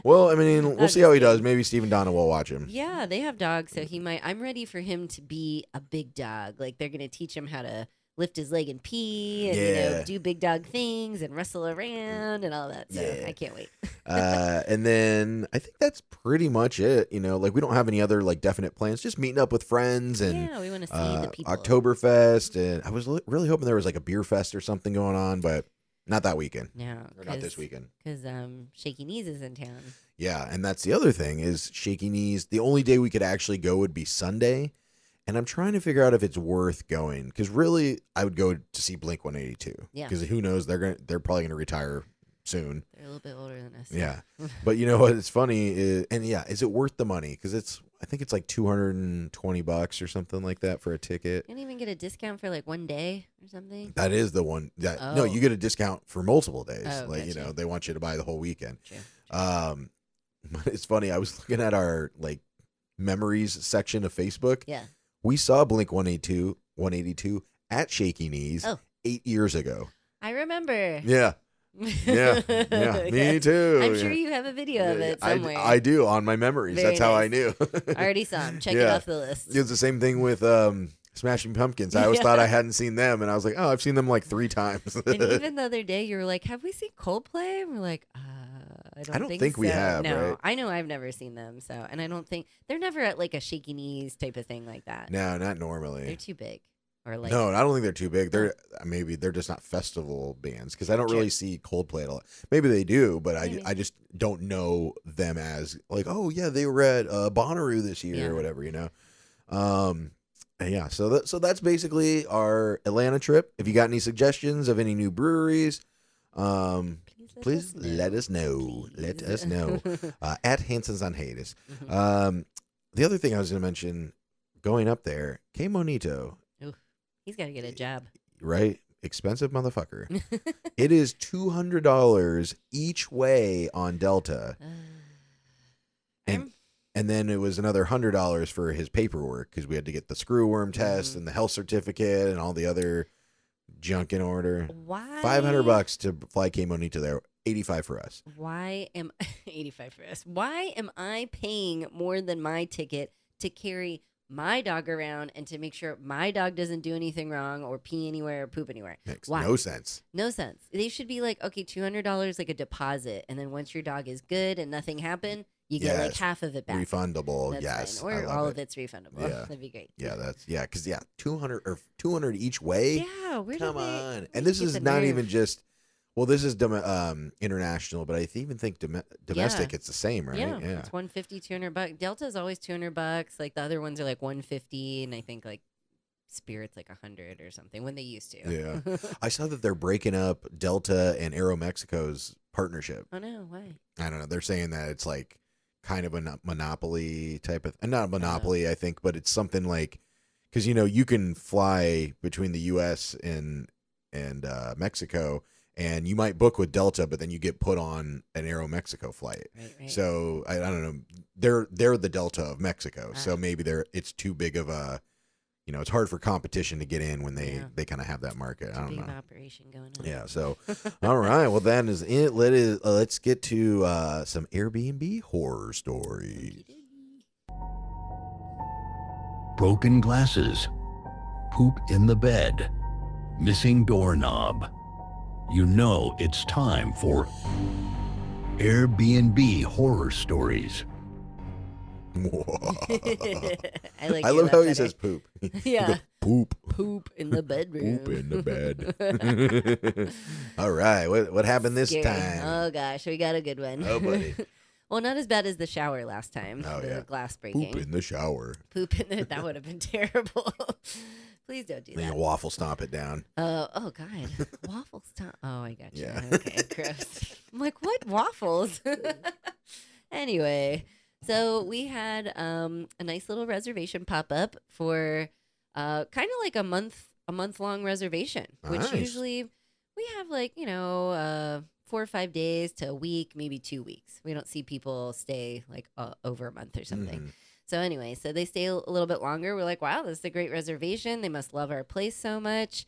Well, I mean, we'll see how he does. Maybe Steve and Donna will watch him. Yeah, they have dogs, so he might. I'm ready for him to be a big dog. Like they're gonna teach him how to lift his leg and pee, and Yeah. do big dog things and wrestle around and all that. So Yeah. I can't wait. And then I think that's pretty much it. Like we don't have any other like definite plans. Just meeting up with friends and Yeah, we want to see the people. Oktoberfest. And I was really hoping there was like a beer fest or something going on, but not that weekend. Yeah, Or not this weekend. because Shaky Knees is in town. Yeah, and that's the other thing is Shaky Knees. The only day we could actually go would be Sunday, and I'm trying to figure out if it's worth going because really I would go to see Blink 182. Yeah. Because who knows, they're probably gonna retire soon. They're a little bit older than us. Yeah, but you know what? It's funny, is it worth the money? Because I think it's like $220 or something like that for a ticket. You can't even get a discount for like one day or something. That is the one. No, Oh. you get a discount for multiple days. Oh, like gotcha. they want you to buy the whole weekend. True. It's funny. I was looking at our like memories section of Facebook. Yeah. We saw Blink 182 at Shaky Knees Oh. 8 years ago. I remember. Yeah. Yeah. Me Yes. too. I'm sure you have a video of it somewhere. I do on my memories. Very That's how I nice. knew. I already saw him. Check it Yeah. off the list. It's the same thing with Smashing Pumpkins. I always Yeah. thought I hadn't seen them, and I was like, oh, I've seen them like 3 times. And even the other day, you were like, "Have we seen Coldplay?" And we're like, I don't think we so." have, No, right? I know I've never seen them. So, and I don't think they're never at like a Shaky Knees type of thing like that. No, not They're normally. too big, or like No, I don't think they're too big. Maybe they're just not festival bands because I don't Sure. really see Coldplay at all. Maybe they do, but Maybe. I just don't know them as like, oh yeah, they were at Bonnaroo this year Yeah. or whatever, Yeah, so that's basically our Atlanta trip. If you got any suggestions of any new breweries, please let us know. Let us know at Hansons on Hiatus. Mhm. The other thing I was going to mention, going up there, Que Monito, Ooh, he's got to get a job. right? Expensive motherfucker. It is $200 each way on Delta. And then it was another $100 for his paperwork because we had to get the screw worm test and the health certificate and all the other junk in order. Why? $500 to fly Que Monito there. 85 for us. Why am 85 for us? Why am I paying more than my ticket to carry my dog around and to make sure my dog doesn't do anything wrong or pee anywhere or poop anywhere? Makes Why? no sense. No sense. They should be like, okay, $200 like a deposit, and then once your dog is good and nothing happened, you get like half of it back. Refundable. That's yes. fine. Or all of it's refundable. Yeah. That'd be great. Yeah, because 200 each way. Yeah, where Come did they, on. And this is not even just, well, this is international, but I even think domestic, it's the same, right? Yeah, it's $150, $200. Delta's always $200. Like the other ones are like $150, and I think like Spirit's like $100 or something when they used to. Yeah. I saw that they're breaking up Delta and Aeromexico's partnership. Oh no, why? I don't know. They're saying that it's like kind of a monopoly type of, not a monopoly, I think, but it's something like, because you can fly between the U.S. and Mexico, and you might book with Delta, but then you get put on an Aeromexico flight. Right. So I don't know. They're the Delta of Mexico, so maybe it's too big of a, it's hard for competition to get in when they kind of have that market. I don't know. Big operation going on. Yeah. So, all right. Well, that is it. Let's get to some Airbnb horror stories. Broken glasses, poop in the bed, missing doorknob. You know it's time for Airbnb horror stories. I love how he says poop. Yeah. Poop. Poop in the bedroom. Poop in the bed. All right. What happened this time? Oh, gosh. We got a good one. Oh, buddy. Well, not as bad as the shower last time. Oh, the glass breaking. Poop in the shower. Poop in the... That would have been terrible. Please don't do Then that. you waffle stomp it down. Oh, God. Waffles. Oh, I got you. Yeah. Okay, gross. I'm like, what? Waffles? Anyway, so we had a nice little reservation pop up for kind of like a month-long reservation, which Nice. usually we have like, 4 or 5 days to a week, maybe 2 weeks. We don't see people stay like over a month or something. Mhm. So anyway, so they stay a little bit longer. We're like, wow, this is a great reservation. They must love our place so much.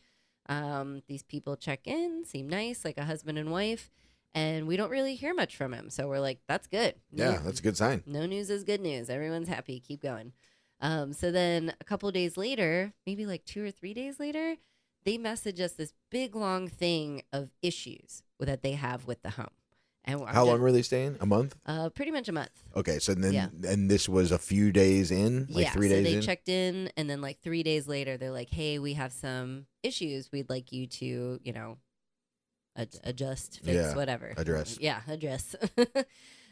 These people check in, seem nice, like a husband and wife, and we don't really hear much from him. So we're like, that's good. Yeah, that's a good sign. No news is good news. Everyone's happy. Keep going. So then a couple days later, maybe like 2 or 3 days later, they message us this big long thing of issues that they have with the home. And How long were they staying? A month? Pretty much a month. Okay, so then and this was a few days in, like 3 days so they in. checked in, and then like 3 days later, they're like, "Hey, we have some issues. We'd like you to, adjust, fix, whatever, address." Yeah, address.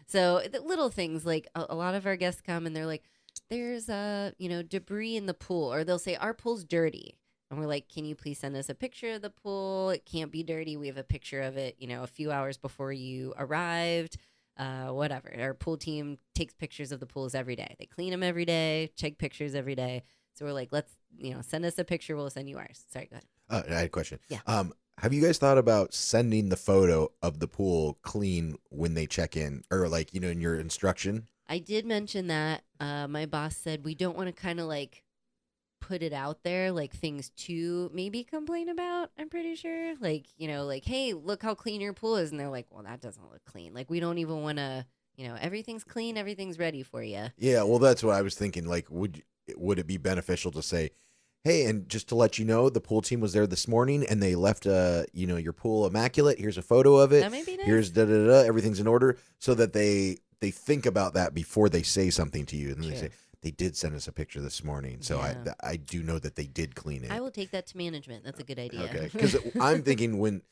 So the little things like a lot of our guests come and they're like, "There's debris in the pool," or they'll say, "Our pool's dirty." And we're like, can you please send us a picture of the pool? It can't be dirty. We have a picture of it, a few hours before you arrived. Whatever. Our pool team takes pictures of the pools every day. They clean them every day, take pictures every day. So we're like, let's, send us a picture. We'll send you ours. Sorry, go ahead. I had a question. Yeah. Have you guys thought about sending the photo of the pool clean when they check in, or like, in your instruction? I did mention that. My boss said we don't want to kind of like put it out there, like things to maybe complain about. I'm pretty sure, like, hey, look how clean your pool is, and they're like, well, that doesn't look clean. Like, we don't even want to, everything's clean, everything's ready for you. Yeah, well, that's what I was thinking. Like, would it be beneficial to say, hey, and just to let you know, the pool team was there this morning, and they left your pool immaculate. Here's a photo of it. That may be nice. Here's da-da-da, everything's in order, so that they think about that before they say something to you, and then they say, they did send us a picture this morning, so I do know that they did clean it. I will take that to management. That's a good idea. Okay, because I'm thinking when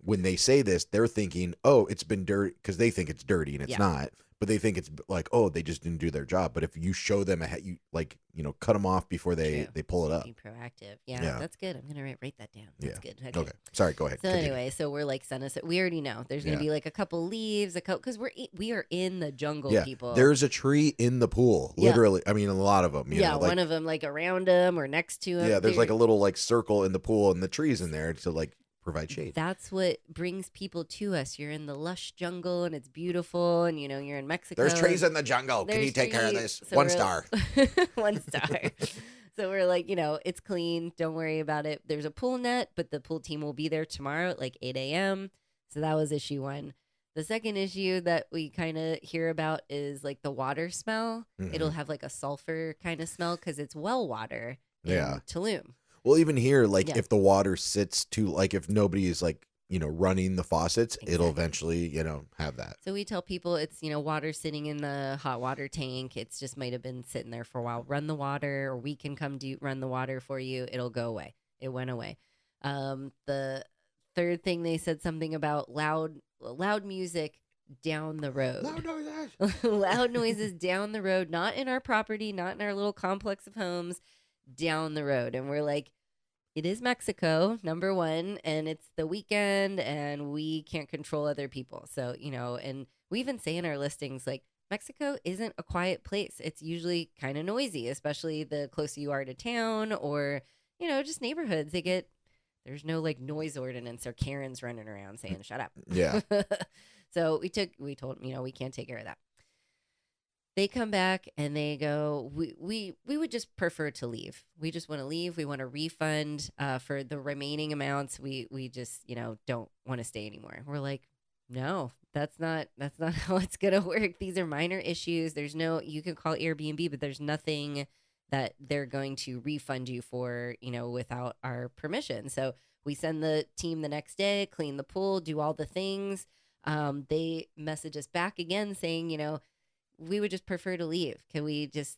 when they say this, they're thinking, oh, it's been dirty, because they think it's dirty and it's not. But they think it's like, oh, they just didn't do their job. But if you show them, you cut them off before they pull it up. Be proactive. Yeah, that's good. I'm going to write that down. That's good. Okay. Sorry, go ahead. So anyway, so we're like, send us, we already know there's going to be like a couple leaves, because we are in the jungle, people. There's a tree in the pool, literally. I mean, a lot of them. You know, one of them like around them or next to him. Yeah, there's like a little like circle in the pool and the trees in there to like provide shade. That's what brings people to us. You're in the lush jungle and it's beautiful, and you're in Mexico. There's trees in the jungle. Can you take care of this? So 1 star. 1 star. So we're like, it's clean. Don't worry about it. There's a pool net, but the pool team will be there tomorrow at like 8 a.m. So that was issue 1. The second issue that we kind of hear about is like the water smell. Mm-hmm. It'll have like a sulfur kind of smell because it's well water in Tulum. Well, even here, like if the water sits too, like if nobody is like, running the faucets, it'll eventually, have that. So we tell people it's, water sitting in the hot water tank. It's just might have been sitting there for a while. Run the water, or we can come run the water for you. It'll go away. It went away. The third thing, they said something about loud music down the road. Loud noises. Loud noises down the road, not in our property, not in our little complex of homes, down the road. And we're like, it is Mexico, number one, and it's the weekend, and we can't control other people. So, and we even say in our listings, like, Mexico isn't a quiet place. It's usually kind of noisy, especially the closer you are to town or, just neighborhoods. There's no like noise ordinance or Karens running around saying, shut up. Yeah. So we told them, we can't take care of that. They come back and they go, we would just prefer to leave. We just want to leave. We want a refund for the remaining amounts. We just, don't want to stay anymore. We're like, no, that's not how it's going to work. These are minor issues. You can call Airbnb, but there's nothing that they're going to refund you for, without our permission. So we send the team the next day, clean the pool, do all the things. They message us back again saying, we would just prefer to leave. Can we just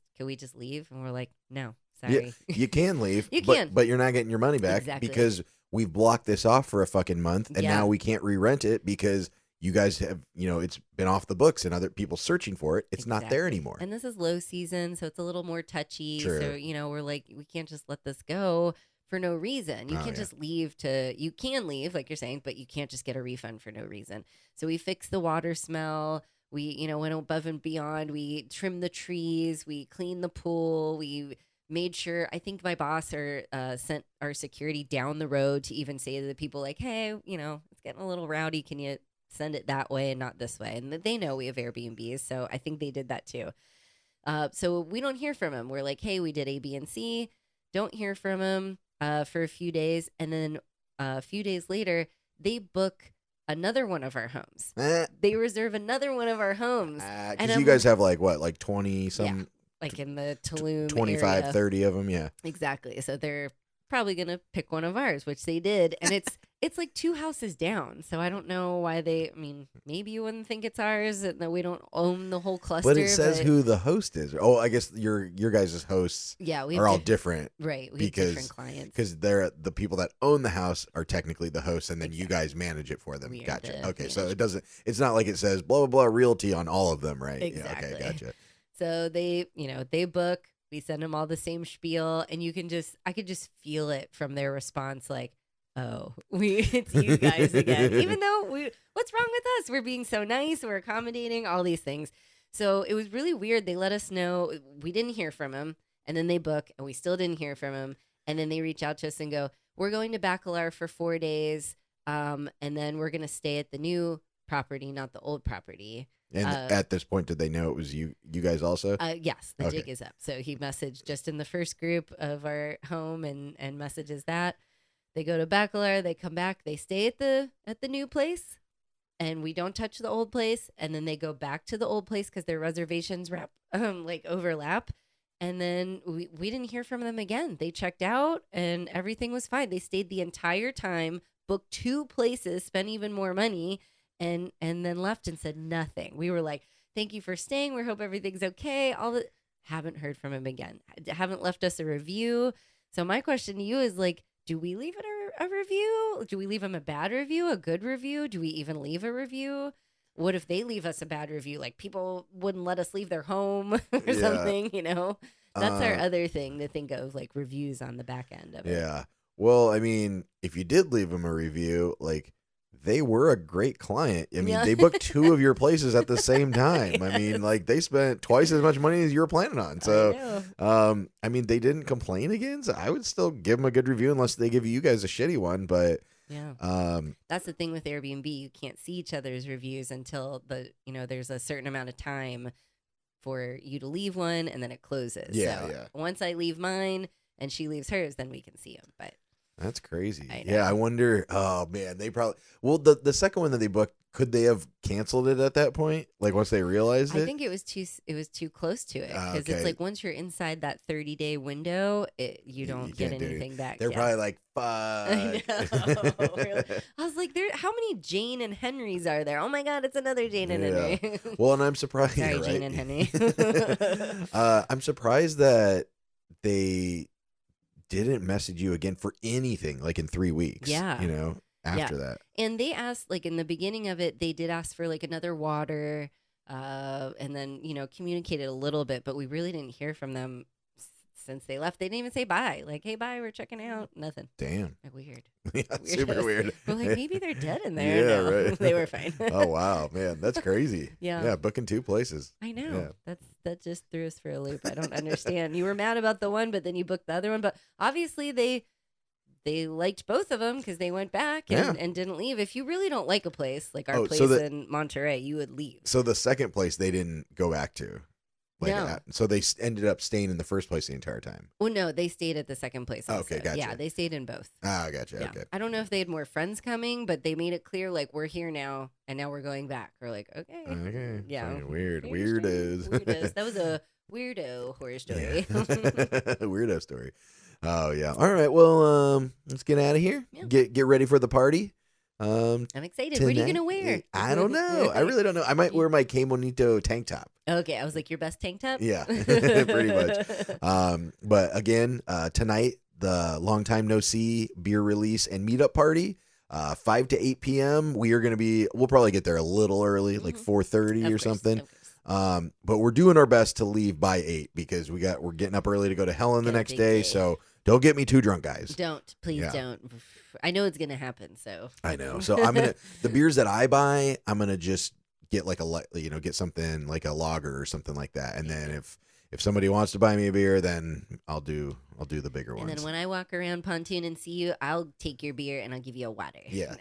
leave? And we're like, no, sorry. You can leave. You can. But you're not getting your money back because we've blocked this off for a fucking month, and now we can't re-rent it because you guys have, it's been off the books and other people searching for it. It's not there anymore. And this is low season, so it's a little more touchy. True. So, we're like, we can't just let this go for no reason. You can't just leave you can leave, like you're saying, but you can't just get a refund for no reason. So we fixed the water smell. We, went above and beyond. We trimmed the trees. We cleaned the pool. We made sure, I think my boss sent our security down the road to even say to the people like, hey, it's getting a little rowdy. Can you send it that way and not this way? And they know we have Airbnbs, so I think they did that too. So we don't hear from him. We're like, hey, we did A, B, and C. Don't hear from him for a few days. And then a few days later, they book another one of our homes. They reserve another one of our homes. Because you guys have like 20 some? Yeah, like in the Tulum 25, area. 30 of them, yeah. Exactly. So they're probably going to pick one of ours, which they did. And it's like 2 houses down. So I don't know why maybe you wouldn't think it's ours and that we don't own the whole cluster. But it says who the host is. Oh, I guess your guys' hosts are all different. Right. We have different clients. Because they're the people that own the house are technically the hosts, and then you guys manage it for them. Gotcha. Okay. So it's not like it says blah, blah, blah realty on all of them, right? Exactly. Yeah, okay, gotcha. So they book. We send them all the same spiel, and I could just feel it from their response, like, oh, it's you guys again. Even though what's wrong with us? We're being so nice, we're accommodating, all these things. So it was really weird. They let us know we didn't hear from him, and then they book, and we still didn't hear from him, and then they reach out to us and go, we're going to Bacalar for 4 days, and then we're going to stay at the new property, not the old property. And at this point, did they know it was you guys also? Yes, the jig is up. So he messaged just in the first group of our home and messages that. They go to Bacalar, they come back, they stay at the new place, and we don't touch the old place. And then they go back to the old place because their reservations overlap. And then we didn't hear from them again. They checked out and everything was fine. They stayed the entire time, booked 2 places, spent even more money, and then left and said nothing. We were like, thank you for staying. We hope everything's okay. Haven't heard from him again. Haven't left us a review. So my question to you is like, do we leave it a review? Do we leave them a bad review, a good review? Do we even leave a review? What if they leave us a bad review? Like people wouldn't let us leave their home or something, you know? That's our other thing to think of, like reviews on the back end of it. Yeah. Well, I mean, if you did leave them a review, like they were a great client. I mean, they booked 2 of your places at the same time. Yes. I mean, like they spent twice as much money as you were planning on. So, I mean, they didn't complain again. So I would still give them a good review unless they give you guys a shitty one. But yeah, that's the thing with Airbnb. You can't see each other's reviews until there's a certain amount of time for you to leave one, and then it closes. Yeah, so once I leave mine and she leaves hers, then we can see them. But that's crazy. Yeah, I wonder. Oh man, they probably. Well, the second one that they booked, could they have canceled it at that point? Like once they realized it? I think it was too close to it because it's like once you're inside that 30-day window, you don't get anything back. They're probably like, fuck. I know. I was like, how many Jane and Henrys are there? Oh my god, it's another Jane and Henry. Well, and I'm surprised. Sorry, right? Jane and Henry. I'm surprised that they didn't message you again for anything like in 3 weeks. Yeah. You know, after that. And they asked, like in the beginning of it, they did ask for like another water and then, communicated a little bit, but we really didn't hear from them since they left. They didn't even say bye. Like, hey, bye, we're checking out. Nothing. Damn. Like, weird. Yeah, super weird. We're like, maybe they're dead in there. Yeah, no, right. They were fine. Oh, wow, man. That's crazy. Yeah, booking 2 places. I know. Yeah. That just threw us for a loop. I don't understand. You were mad about the one, but then you booked the other one. But obviously they liked both of them because they went back and didn't leave. If you really don't like a place, like our place in Monterey, you would leave. So the second place they didn't go back to. So they ended up staying in the first place the entire time. Well, no, they stayed at the second place. Also. Okay, gotcha. Yeah, they stayed in both. Ah, gotcha. Yeah. Okay. I don't know if they had more friends coming, but they made it clear, like, we're here now, and now we're going back. We're like, okay. Okay. Yeah. Weirdos. That was a weirdo horror story. Yeah. Weirdo story. Oh, yeah. All right. Well, let's get out of here. Yeah. Get ready for the party. I'm excited. What are you going to wear? I don't know. I really don't know. I might wear my Que Bonito tank top. Okay. I was like, your best tank top? Yeah, pretty much. But again, tonight, the Long Time No See beer release and meetup party, 5 to 8 p.m. We'll probably get there a little early, like 4:30 or something. But we're doing our best to leave by 8 because we're getting up early to go to Helen the next day. So don't get me too drunk, guys. Please don't. I know it's gonna happen. So I know. So the beers that I buy, I'm gonna just get get something like a lager or something like that. And then if somebody wants to buy me a beer, then I'll do the bigger ones. And then when I walk around Pontoon and see you, I'll take your beer and I'll give you a water. Yeah.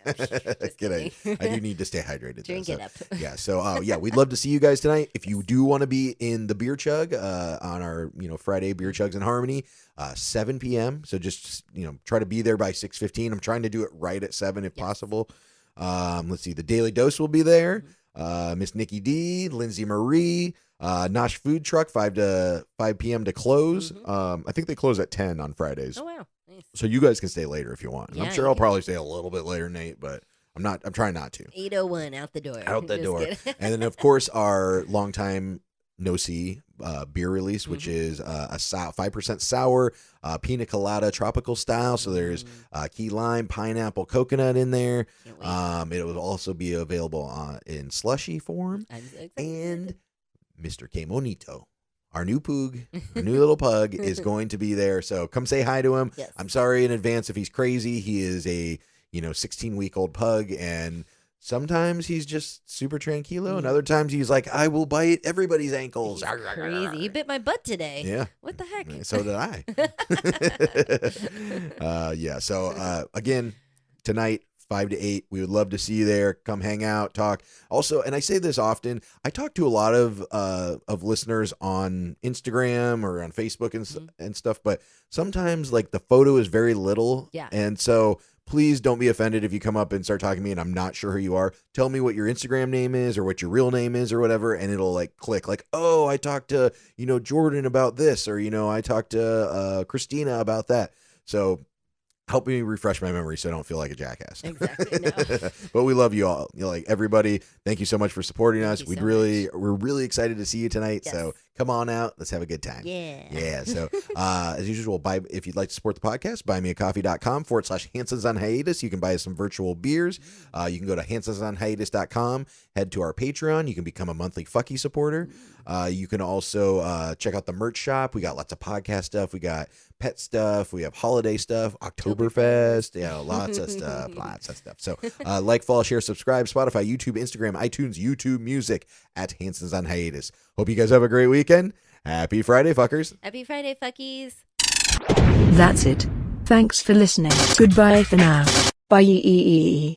Good. I do need to stay hydrated. Drink it up. Yeah. So we'd love to see you guys tonight. If you do want to be in the beer chug on our Friday beer chugs in Harmony, 7 p.m. So just try to be there by 6:15. I'm trying to do it right at 7 if possible. Let's see. The Daily Dose will be there. Miss Nikki D, Lindsay Marie, Nosh Food Truck, 5 p.m. to close. I think they close at 10 on Fridays. Oh, wow. Nice. So you guys can stay later if you want. Yeah, I'm sure I'll probably stay a little bit later, Nate, but I'm trying not to. 8:01 out the door. Out the door. And then, of course, our longtime No See beer release, which is a 5% sour pina colada tropical style. So there's key lime, pineapple, coconut in there. It will also be available in slushy form. And Mr. Que Bonito, our new poog, our new little pug, is going to be there. So come say hi to him. Yes. I'm sorry in advance if he's crazy. He is a 16-week-old pug, and sometimes he's just super tranquilo, and other times he's like, I will bite everybody's ankles. He's crazy. He bit my butt today. Yeah. What the heck? So did I. So again, tonight, 5 to 8. We would love to see you there. Come hang out, talk. Also, and I say this often, I talk to a lot of listeners on Instagram or on Facebook and stuff, but sometimes like the photo is very little. Yeah. And so please don't be offended if you come up and start talking to me and I'm not sure who you are. Tell me what your Instagram name is or what your real name is or whatever, and it'll like click like, oh, I talked to, Jordan about this, or, I talked to Christina about that. So help me refresh my memory so I don't feel like a jackass. Exactly. No. But we love you all. Everybody, thank you so much for supporting us. We're Really excited to see you tonight. Yes. So Come on out. Let's have a good time. Yeah. So as usual, if you'd like to support the podcast, buymeacoffee.com/Hansons on Hiatus. You can buy us some virtual beers. You can go to hansonsonhiatus.com, head to our Patreon. You can become a monthly fucky supporter. You can also check out the merch shop. We got lots of podcast stuff. We got pet stuff. We have holiday stuff, Oktoberfest. Yeah, lots of stuff. So like, follow, share, subscribe, Spotify, YouTube, Instagram, iTunes, YouTube Music at Hansons on Hiatus. Hope you guys have a great weekend. Happy Friday, fuckers. Happy Friday, fuckies. That's it. Thanks for listening. Goodbye for now. Bye.